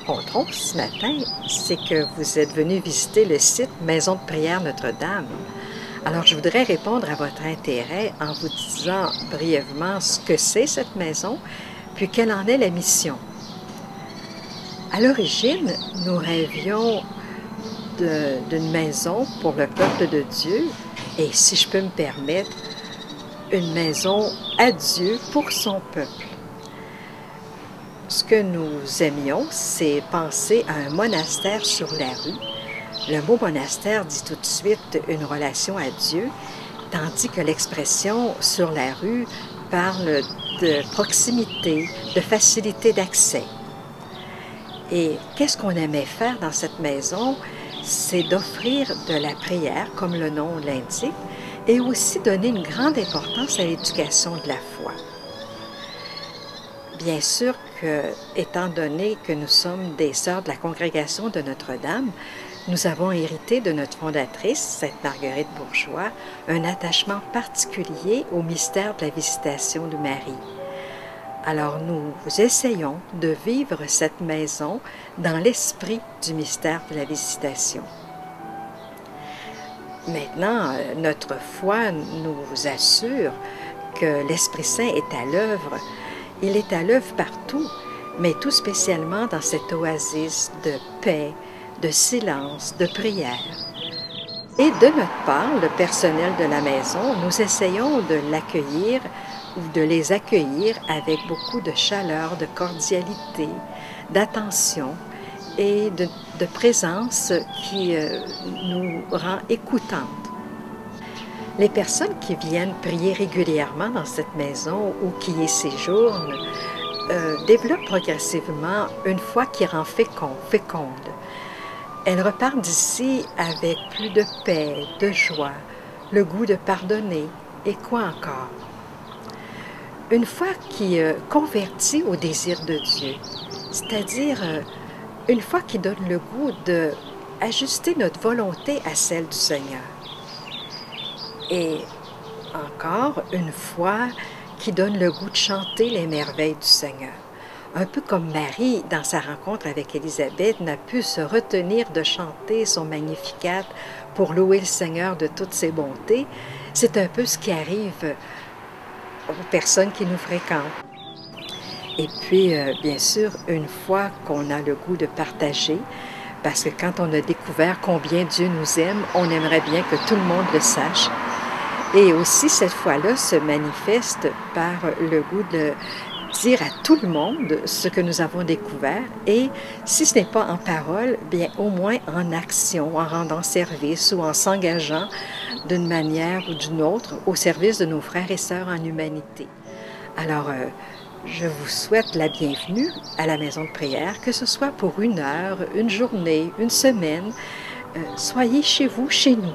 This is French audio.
rencontrons ce matin, c'est que vous êtes venu visiter le site Maison de prière Notre-Dame. Alors, je voudrais répondre à votre intérêt en vous disant brièvement ce que c'est cette maison, puis quelle en est la mission. À l'origine, nous rêvions d'une maison pour le peuple de Dieu, et si je peux me permettre, une maison à Dieu pour son peuple. Ce que nous aimions, c'est penser à un monastère sur la rue. Le mot monastère dit tout de suite une relation à Dieu, tandis que l'expression sur la rue parle de proximité, de facilité d'accès. Et qu'est-ce qu'on aimait faire dans cette maison? C'est d'offrir de la prière, comme le nom l'indique, et aussi donner une grande importance à l'éducation de la foi. Bien sûr que, étant donné que nous sommes des sœurs de la congrégation de Notre-Dame, nous avons hérité de notre fondatrice, Sainte Marguerite Bourgeois, un attachement particulier au mystère de la visitation de Marie. Alors nous essayons de vivre cette maison dans l'esprit du mystère de la visitation. Maintenant, notre foi nous assure que l'Esprit Saint est à l'œuvre. Il est à l'œuvre partout, mais tout spécialement dans cette oasis de paix, de silence, de prière. Et de notre part, le personnel de la maison, nous essayons de l'accueillir ou de les accueillir avec beaucoup de chaleur, de cordialité, d'attention et de présence qui nous rend écoutantes. Les personnes qui viennent prier régulièrement dans cette maison ou qui y séjournent développent progressivement une foi qui rend féconde. Elles repartent d'ici avec plus de paix, de joie, le goût de pardonner et quoi encore. Une foi qui convertit au désir de Dieu, c'est-à-dire une foi qui donne le goût d'ajuster notre volonté à celle du Seigneur. Et encore une foi qui donne le goût de chanter les merveilles du Seigneur. Un peu comme Marie, dans sa rencontre avec Élisabeth, n'a pu se retenir de chanter son Magnificat pour louer le Seigneur de toutes ses bontés, c'est un peu ce qui arrive aux personnes qui nous fréquentent. Et puis, bien sûr, une fois qu'on a le goût de partager, parce que quand on a découvert combien Dieu nous aime, on aimerait bien que tout le monde le sache. Et aussi, cette foi-là se manifeste par le goût de dire à tout le monde ce que nous avons découvert et, si ce n'est pas en parole, bien au moins en action, en rendant service ou en s'engageant d'une manière ou d'une autre au service de nos frères et sœurs en humanité. Alors, je vous souhaite la bienvenue à la maison de prière, que ce soit pour 1 heure, une journée, une semaine. Soyez chez vous, chez nous.